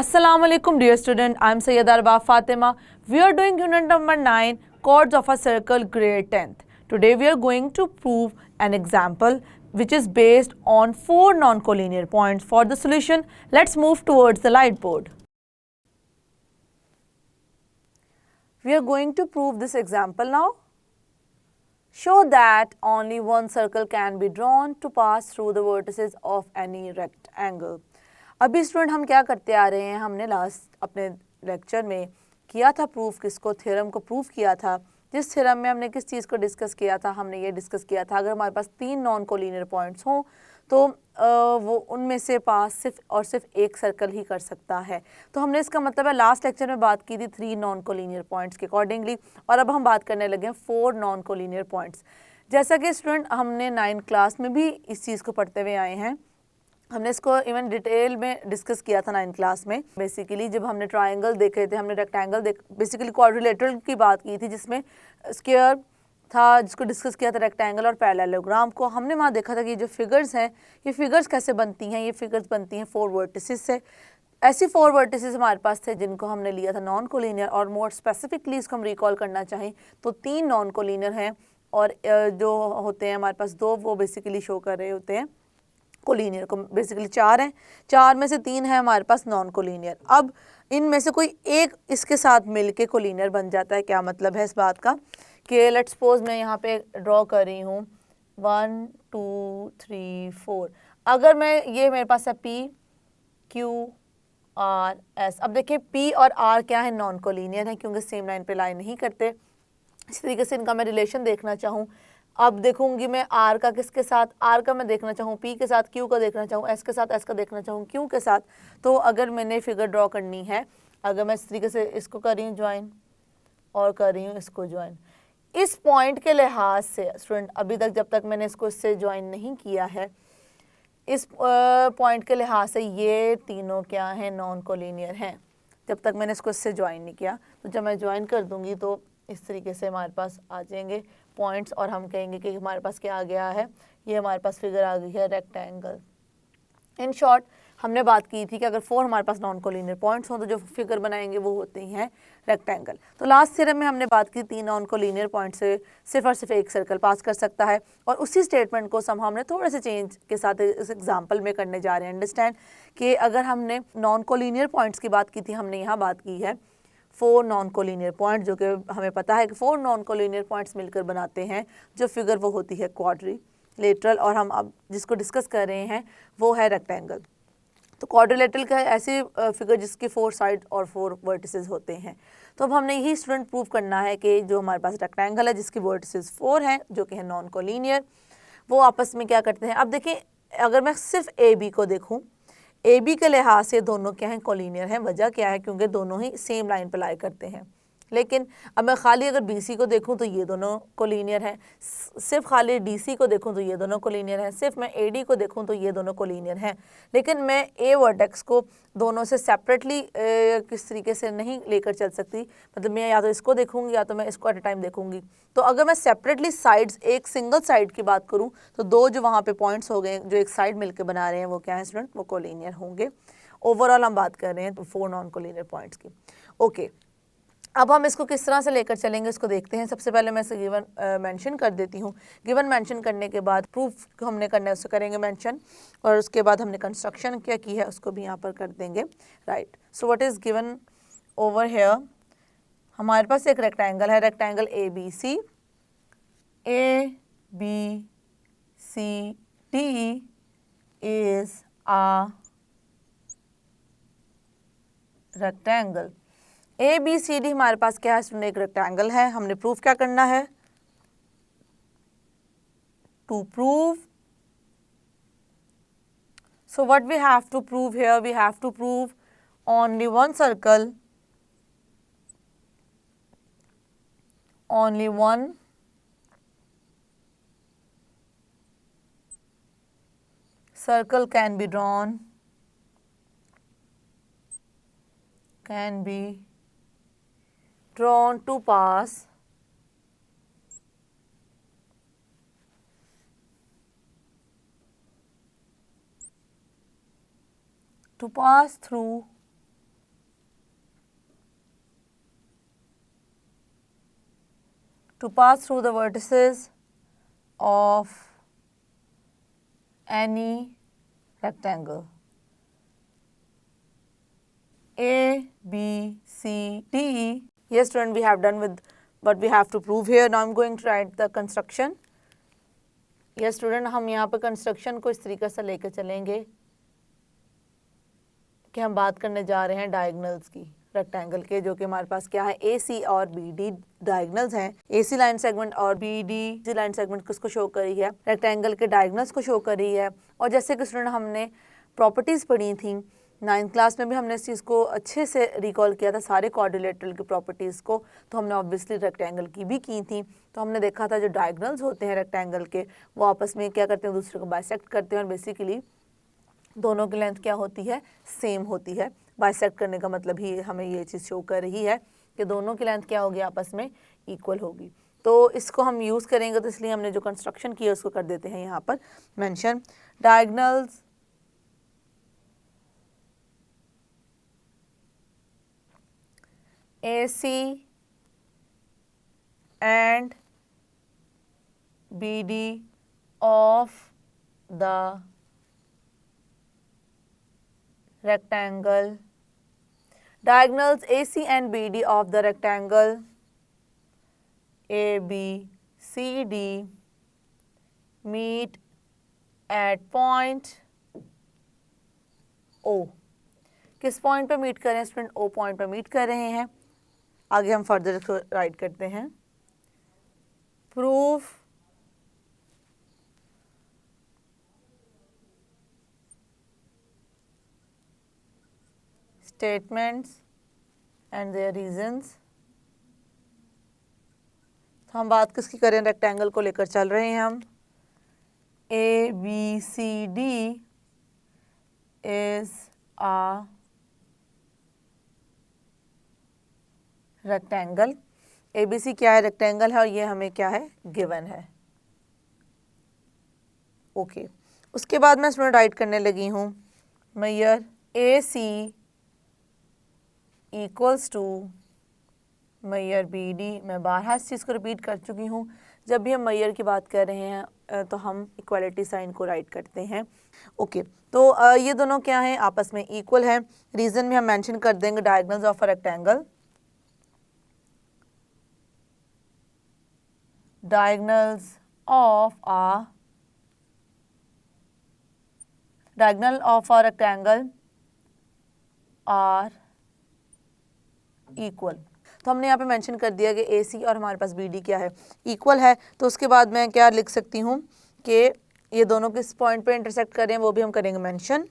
Assalamu alaikum dear student, I am Sayyid Arba Fatima. We are doing unit number 9, chords of a circle grade 10th. Today we are going to prove an example which is based on 4 non-collinear points. For the solution, let's move towards the light board. We are going to prove this example now. Show that only one circle can be drawn to pass through the vertices of any rectangle. अभी student हम क्या करते आ रहे हैं, हमने last अपने lecture में किया था प्रूफ, किसको, थ्योरम को प्रूफ किया था। जिस थ्योरम में हमने किस चीज़ को डिस्कस किया था, हमने ये डिस्कस किया था अगर हमारे पास 3 नॉन कोलिनियर पॉइंट्स हों तो वो उनमें से पास सिर्फ और सिर्फ एक सर्कल ही कर सकता है। तो हमने इसका मतलब है लास्ट लेक्चर में बात की थी 3 नॉन कोलिनियर पॉइंट्स के अकॉर्डिंगली, और अब हम बात करने लगे हैं 4 नॉन कोलिनियर पॉइंट्स। जैसा कि स्टूडेंट हमने 9th क्लास में भी इस चीज़ को पढ़ते हुए आए हैं, हमने इसको इवन डिटेल में डिस्कस किया था 9th क्लास में। बेसिकली जब हमने ट्रायंगल देखे थे, हमने रेक्टेंगल बेसिकली क्वाड्रिलेटरल की बात की थी जिसमें स्क्वायर था, जिसको डिस्कस किया था रेक्टेंगल और पैरेललोग्राम को। हमने वहाँ देखा था कि जो फिगर्स हैं, ये फिगर्स कैसे बनती हैं। ये फिगर्स बनती हैं 4 वर्टिसेस से। ऐसी 4 वर्टिसेस हमारे पास थे जिनको हमने लिया था नॉन कोलिनियर, और मोर स्पेसिफिकली इसको हम रिकॉल करना चाहें तो 3 नॉन कोलिनियर हैं और जो होते हैं हमारे पास 2 वो बेसिकली शो कर रहे होते हैं कोलिनियर को। बेसिकली 4 हैं, 4 में से 3 है हमारे पास नॉन कोलिनियर। अब इनमें से कोई एक इसके साथ मिलके कोलिनियर बन जाता है। क्या मतलब है इस बात का कि लेट्स सपोज मैं यहाँ पे ड्रॉ कर रही हूँ 1 2 3 4। अगर मैं ये मेरे पास है P Q R S। अब देखिए P और R क्या है, नॉन कोलिनियर है क्योंकि सेम लाइन पे लाई नहीं करते। इस तरीके से इनका मैं रिलेशन देखना चाहूँ, अब देखूंगी मैं R का किसके साथ, R का मैं देखना चाहूँ P के साथ, Q का देखना चाहूँ S के साथ, S का देखना चाहूँ Q के साथ। तो अगर मैंने फिगर ड्रॉ करनी है, अगर मैं इस तरीके से इसको कर रही हूँ ज्वाइन और कर रही हूँ इसको ज्वाइन, इस पॉइंट के लिहाज से स्टूडेंट अभी तक जब तक मैंने इसको इससे ज्वाइन नहीं किया है, इस पॉइंट के लिहाज से ये तीनों क्या हैं, नॉन कोलिनियर हैं। जब तक मैंने इसको इससे ज्वाइन नहीं किया, तो जब मैं ज्वाइन कर दूंगी तो इस तरीके से हमारे पास आ जाएंगे पॉइंट्स और हम कहेंगे कि हमारे पास क्या आ गया है, ये हमारे पास फिगर आ गई है रेक्टेंगल। इन शॉर्ट हमने बात की थी कि अगर 4 हमारे पास नॉन कोलिनियर पॉइंट्स हों तो जो फिगर बनाएंगे वो होते हैं रेक्टेंगल। तो लास्ट थ्योरम में हमने बात की 3 नॉन कोलिनियर पॉइंट से सिर्फ और सिर्फ एक सर्कल पास कर सकता है, और उसी स्टेटमेंट को हमने थोड़े से चेंज के साथ इस एग्जाम्पल में करने जा रहे हैं। अंडरस्टैंड कि अगर हमने नॉन कोलिनियर पॉइंट्स की बात की थी, हमने यहाँ बात की है 4 नॉन कोलिनियर पॉइंट, जो कि हमें पता है कि 4 नॉन कोलिनियर पॉइंट्स मिलकर बनाते हैं जो फिगर वो होती है क्वाड्रिलेटरल, और हम अब जिसको डिस्कस कर रहे हैं वो है रेक्टेंगल। तो क्वाड्रिलेटरल का ऐसी फिगर जिसके 4 साइड और 4 वर्टिसेस होते हैं। तो अब हमने यही स्टूडेंट प्रूव करना है कि जो हमारे पास रेक्टेंगल है जिसकी वर्टिसेस 4 हैं जो कि है नॉन कोलिनियर, वो आपस में क्या करते हैं। अब देखिए अगर मैं सिर्फ ए बी को देखूँ, ए बी के लिहाज से दोनों क्या हैं, कोलिनियर हैं। वजह क्या है, क्योंकि दोनों ही सेम लाइन पर लाई करते हैं। लेकिन अब मैं खाली अगर बी सी को देखूं तो ये दोनों कोलिनियर हैं, सिर्फ खाली डी सी को देखूं तो ये दोनों कोलिनियर हैं, सिर्फ मैं ए डी को देखूं तो ये दोनों कोलिनियर हैं। लेकिन मैं ए वर्टेक्स को दोनों से सेपरेटली किस तरीके से नहीं लेकर चल सकती, मतलब मैं या तो इसको देखूंगी या तो मैं इसको एट अ टाइम देखूंगी। तो अगर मैं सेपरेटली साइड्स, एक सिंगल साइड की बात करूं तो 2 जो वहाँ पे पॉइंट्स हो गए जो एक साइड मिलकर बना रहे हैं वो क्या है स्टूडेंट, वो कोलिनियर होंगे। ओवरऑल हम बात कर रहे हैं तो 4 नॉन कोलिनियर पॉइंट्स की। ओके, अब हम इसको किस तरह से लेकर चलेंगे इसको देखते हैं। सबसे पहले मैं इसे गिवन मेंशन कर देती हूँ। गिवन मेंशन करने के बाद प्रूफ हमने करना है उसको करेंगे मेंशन, और उसके बाद हमने कंस्ट्रक्शन क्या की है उसको भी यहाँ पर कर देंगे। Right, so what is given over here, हमारे पास एक रेक्टेंगल है, rectangle A B C D is a rectangle. A B C D हमारे पास क्या है स्टूडेंट, एक रेक्टेंगल है। हमने प्रूफ क्या करना है, to prove, so what we have to prove here, we have to prove only one circle, only one circle can be drawn, to pass through to pass through the vertices of any rectangle. A, B, C, D. Yes, student, we have done with what we have to prove here. Now I'm going to write the construction. Yes, student, हम यहाँ पर construction को इस तरीके से लेकर चलेंगे कि हम बात करने जा रहे हैं डायगनल्स की रेक्टेंगल के, जो कि हमारे पास क्या है, ए सी और बी डी डायगनल्स हैं. ए सी लाइन सेगमेंट और बी डी लाइन सेगमेंट किसको शो कर रही है, रेक्टेंगल के डायगनल्स को शो कर रही है. और जैसे कि स्टूडेंट हमने प्रॉपर्टीज़ पढ़ी थी 9th क्लास में भी, हमने इस चीज़ को अच्छे से रिकॉल किया था सारे क्वाड्रिलेटरल की प्रॉपर्टीज़ को, तो हमने ऑब्वियसली रेक्टेंगल की भी की थी. तो हमने देखा था जो डायगनल्स होते हैं रेक्टेंगल के वो आपस में क्या करते हैं, दूसरे को बाइसेक्ट करते हैं और बेसिकली दोनों की लेंथ क्या होती है, सेम होती है. बाइसेक्ट करने का मतलब ही हमें ये चीज़ शो कर रही है कि दोनों की लेंथ क्या होगी, आपस में इक्वल होगी. तो इसको हम यूज़ करेंगे, तो इसलिए हमने जो कंस्ट्रक्शन किया उसको कर देते हैं यहाँ पर mention. Diagonals AC and BD of the rectangle. Diagonals AC and BD of the rectangle ABCD meet at point O. किस पॉइंट पे मीट कर रहे हैं स्टूडेंट, O पॉइंट पे मीट कर रहे हैं. आगे हम फर्दर इसको राइट करते हैं. Proof statements and there reasons. तो हम बात किसकी करें, रेक्टेंगल को लेकर चल रहे हैं हम. ABCD is a rectangle. ABC क्या है, रेक्टेंगल है और ये हमें क्या है, गिवन है. ओके. उसके बाद मैं स्टूडेंट राइट करने लगी हूँ measure AC equals to measure BD. मैं बारहा इस चीज़ को रिपीट कर चुकी हूँ. जब भी हम मेजर की बात कर रहे हैं तो हम इक्वलिटी साइन को राइट करते हैं. ओके. तो ये दोनों क्या हैं, आपस में इक्वल हैं. रीज़न में हम मेंशन कर देंगे diagonals of a rectangle. Diagonals of a rectangle are equal. तो हमने यहाँ पे मेंशन कर दिया कि AC और हमारे पास BD क्या है, इक्वल है. तो उसके बाद मैं क्या लिख सकती हूँ कि ये दोनों किस पॉइंट पे इंटरसेक्ट कर रहे हैं वो भी हम करेंगे मेंशन.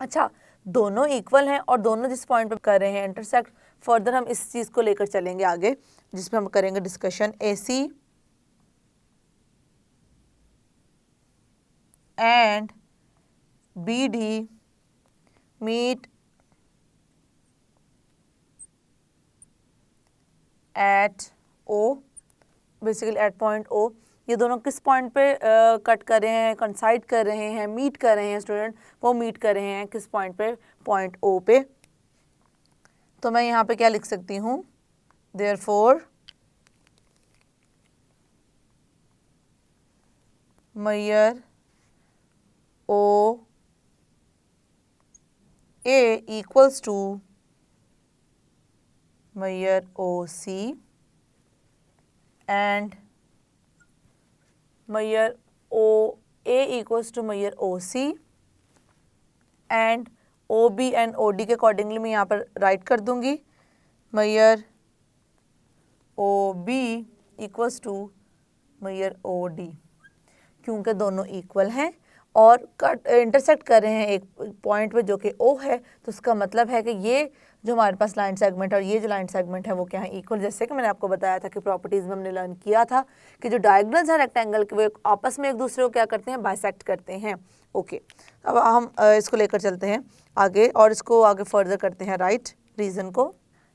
अच्छा, दोनों इक्वल हैं और दोनों जिस पॉइंट पे कर रहे हैं इंटरसेक्ट, फर्दर हम इस चीज़ को लेकर चलेंगे आगे जिसमें हम करेंगे discussion. AC and BD meet at O, basically at point O. ये दोनों किस पॉइंट पे कट कर रहे हैं, कंसाइड कर रहे हैं, मीट कर रहे हैं स्टूडेंट, वो मीट कर रहे हैं किस पॉइंट पे, पॉइंट O पे. तो मैं यहाँ पे क्या लिख सकती हूँ, therefore measure O A equals to measure OC and measure OA equals to measure OC and OB and OD के अकॉर्डिंगली मैं यहाँ पर राइट कर दूँगी. measure OB equals to measure OD, क्योंकि दोनों इक्वल हैं और कट इंटरसेक्ट कर रहे हैं एक पॉइंट पे जो कि O है. तो उसका मतलब है कि ये जो हमारे पास लाइन सेगमेंट और ये जो लाइन सेगमेंट है वो क्या है, इक्वल. जैसे कि मैंने आपको बताया था कि प्रॉपर्टीज़ में हमने लर्न किया था कि जो डायगोनल्स हैं रेक्टेंगल के वो आपस में एक दूसरे को क्या करते हैं, बाइसेक्ट करते हैं. ओके. अब हम इसको लेकर चलते हैं आगे और इसको आगे फर्दर करते हैं राइट रीज़न को.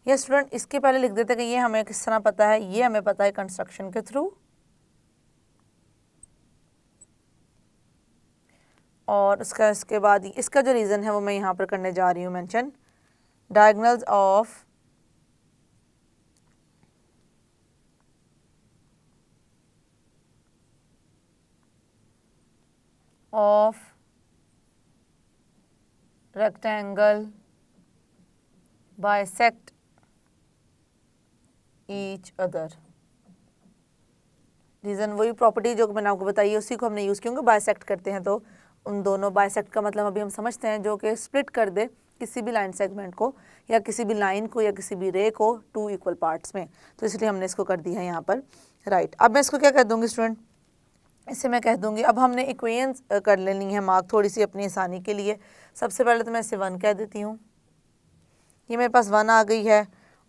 ये स्टूडेंट इसके पहले लिख देते हैं कि ये हमें किस तरह पता है, ये हमें पता है कंस्ट्रक्शन के थ्रू. और इसके बाद इसका जो रीज़न है वो मैं यहाँ पर करने जा रही हूँ mention. Diagonals of of rectangle bisect each other। Reason वही प्रॉपर्टी जो मैंने आपको बताई है उसी को हमने यूज़ क्योंकि बाइसेक्ट करते हैं, तो उन दोनों बाइसेक्ट का मतलब अभी हम समझते हैं जो कि स्प्लिट कर दे किसी भी लाइन सेगमेंट को या किसी भी लाइन को या किसी भी रे को 2 इक्वल पार्ट्स में, तो इसलिए हमने इसको कर दिया है यहाँ पर राइट। अब मैं इसको क्या कह दूँगी स्टूडेंट, इसे मैं कह दूँगी, अब हमने इक्वेशंस कर लेनी है मार्क थोड़ी सी अपनी आसानी के लिए। सबसे पहले तो मैं इसे 1 कह देती हूँ, ये मेरे पास 1 आ गई है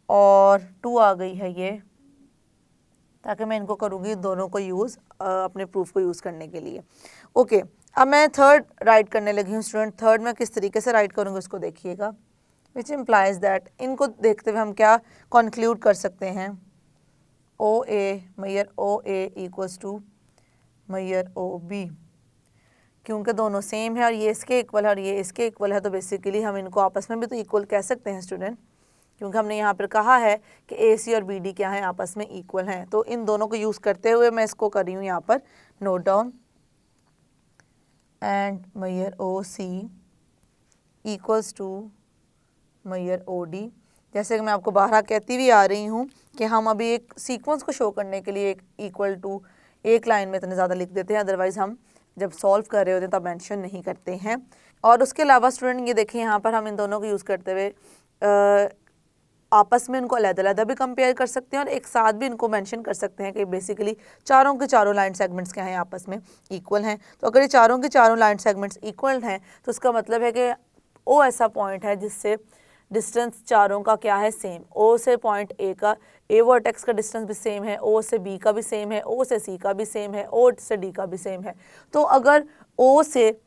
और 2 आ गई है ये, ताकि मैं इनको करूँगी दोनों को यूज़ अपने प्रूफ को यूज़ करने के लिए। ओके, अब मैं थर्ड राइट करने लगी हूँ स्टूडेंट। थर्ड मैं किस तरीके से राइट करूँगी उसको देखिएगा, विच इम्प्लाइज दैट, इनको देखते हुए हम क्या कंक्लूड कर सकते हैं, O A major O A equals to major O B, क्योंकि दोनों सेम है और ये इसके इक्वल है और ये इसके इक्वल है, तो बेसिकली हम इनको आपस में भी तो इक्वल कह सकते हैं स्टूडेंट, क्योंकि हमने यहाँ पर कहा है कि ए सी और बी डी क्या है, आपस में इक्वल हैं। तो इन दोनों को यूज़ करते हुए मैं इसको कर रही हूँ यहाँ पर note down, and measure O C equals to major O D. जैसे कि मैं आपको बाहर कहती भी आ रही हूँ कि हम अभी एक सीक्वेंस को शो करने के लिए एक इक्वल टू एक लाइन में इतने ज़्यादा लिख देते हैं, अदरवाइज़ हम जब सॉल्व कर रहे होते हैं तब मेंशन नहीं करते हैं। और उसके अलावा स्टूडेंट ये देखिए यहाँ पर हम इन दोनों को यूज़ करते हुए आपस में इनको अलग-अलग भी कंपेयर कर सकते हैं और एक साथ भी इनको मेंशन कर सकते हैं कि बेसिकली चारों के चारों लाइन सेगमेंट्स क्या हैं, आपस में इक्वल हैं। तो अगर ये चारों के चारों लाइन सेगमेंट्स इक्वल हैं तो उसका मतलब है कि ओ ऐसा पॉइंट है जिससे डिस्टेंस चारों का क्या है, सेम। ओ से पॉइंट ए का, ए वर्टेक्स का डिस्टेंस भी सेम है, ओ से बी का भी सेम है, ओ से सी का भी सेम है, ओ से डी का भी सेम है। तो अगर ओ से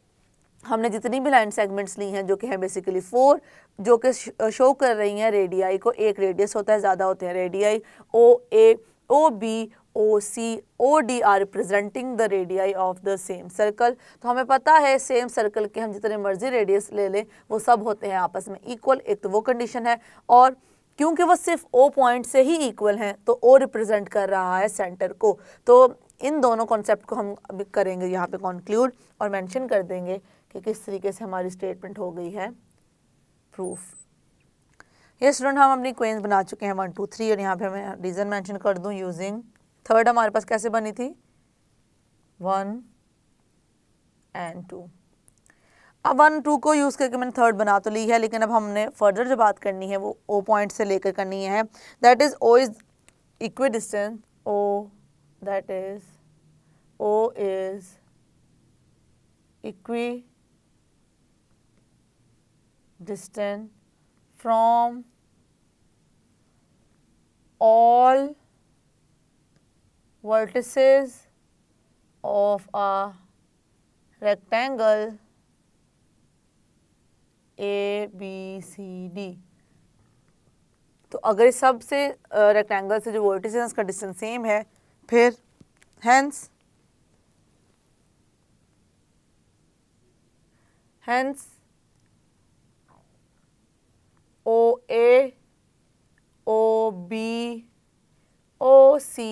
हमने जितनी भी लाइन सेगमेंट्स ली हैं जो कि है बेसिकली 4, जो कि शो कर रही हैं रेडियाई को, एक रेडियस होता है, ज़्यादा होते हैं radii, O A, O B, O C, O D are representing the radii of the same circle. तो हमें पता है सेम सर्कल के हम जितने मर्जी रेडियस ले लें वो सब होते हैं आपस में इक्वल, एक तो वो कंडीशन है, और क्योंकि वो सिर्फ ओ पॉइंट से ही इक्वल हैं तो ओ रिप्रेजेंट कर रहा है सेंटर को। तो इन दोनों कॉन्सेप्ट को हम अभी करेंगे यहाँ पे कंक्लूड और मेंशन कर देंगे कि किस तरीके से हमारी स्टेटमेंट हो गई है प्रूफ। ये स्टूडेंट हम अपनी क्वेंस बना चुके हैं 1 2 3 और यहाँ पे मैं रीज़न मेंशन कर दूँ यूजिंग थर्ड। हमारे पास कैसे बनी थी 1 and 2। अब 1 2 को यूज़ करके मैंने थर्ड बना तो ली है, लेकिन अब हमने फर्दर जो बात करनी है वो ओ पॉइंट से लेकर करनी है, that is O is equidistance, O that is O is equi distant from all vertices of a rectangle A B C D। तो अगर इस सब से रेक्टेंगल से जो वर्टिसेस हैं उसका डिस्टेंस सेम है, फिर hence O A, O B, O C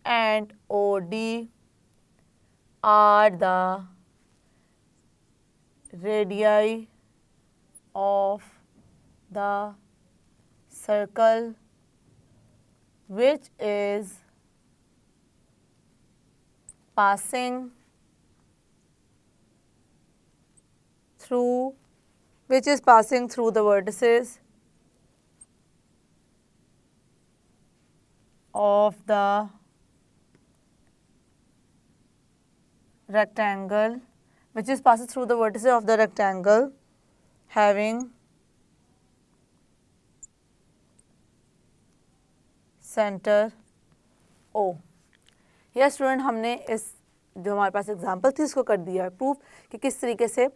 and O D are the radii of the circle which is passing through the vertices of the rectangle, which is passes through the vertices of the rectangle having center O। यह student हमने इस जो हमारे पास example थी इसको कर दिया है प्रूफ कि किस तरीके से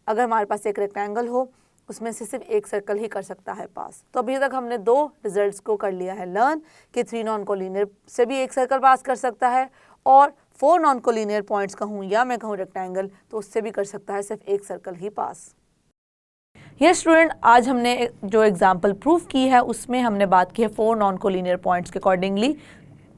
अगर हमारे पास एक रेक्टेंगल हो उसमें से सिर्फ एक सर्कल ही कर सकता है पास। तो अभी तक हमने 2 रिजल्ट्स को कर लिया है लर्न कि 3 नॉन कोलिनियर से भी एक सर्कल पास कर सकता है और 4 नॉन कोलिनियर पॉइंट्स कहूँ या मैं कहूँ रेक्टेंगल तो उससे भी कर सकता है सिर्फ एक सर्कल ही पास। ये स्टूडेंट आज हमने जो एग्जाम्पल प्रूफ की है उसमें हमने बात की है 4 नॉन कोलिनियर पॉइंट्स के अकॉर्डिंगली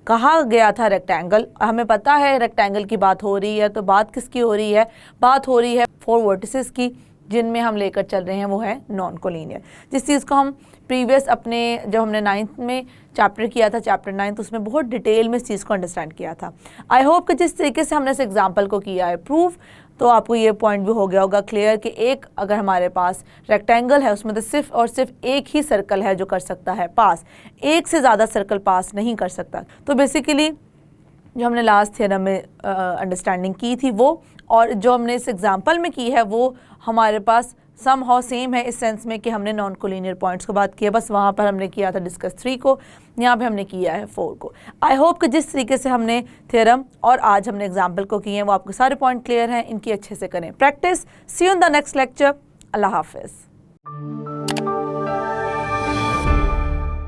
कहा गया था रेक्टेंगल, हमें पता है रेक्टेंगल की बात हो रही है, तो बात किसकी हो रही है, बात हो रही है 4 वर्टिसेस की, जिनमें हम लेकर चल रहे हैं वो है नॉन कोलिनियर। जिस चीज़ को हम प्रीवियस अपने जब हमने 9th में चैप्टर किया था, चैप्टर 9, उसमें बहुत डिटेल में इस चीज़ को अंडरस्टैंड किया था। आई होप कि जिस तरीके से हमने इस एग्जाम्पल को किया है प्रूफ, तो आपको ये पॉइंट भी हो गया होगा क्लियर कि एक अगर हमारे पास रेक्टेंगल है उसमें तो सिर्फ और सिर्फ एक ही सर्कल है जो कर सकता है पास, एक से ज़्यादा सर्कल पास नहीं कर सकता। तो बेसिकली जो हमने लास्ट थ्योरम में अंडरस्टैंडिंग की थी वो, और जो हमने इस एग्जांपल में की है वो हमारे पास समहाउ सेम है इस सेंस में कि हमने नॉन कोलिनियर पॉइंट्स को बात किया, बस वहाँ पर हमने किया था डिस्कस 3 को, यहाँ पे हमने किया है 4 को। आई होप कि जिस तरीके से हमने थ्योरम और आज हमने एग्जाम्पल को किए हैं वो आपके सारे पॉइंट क्लियर हैं, इनकी अच्छे से करें practice. See you in the next lecture. अल्लाह हाफिज़।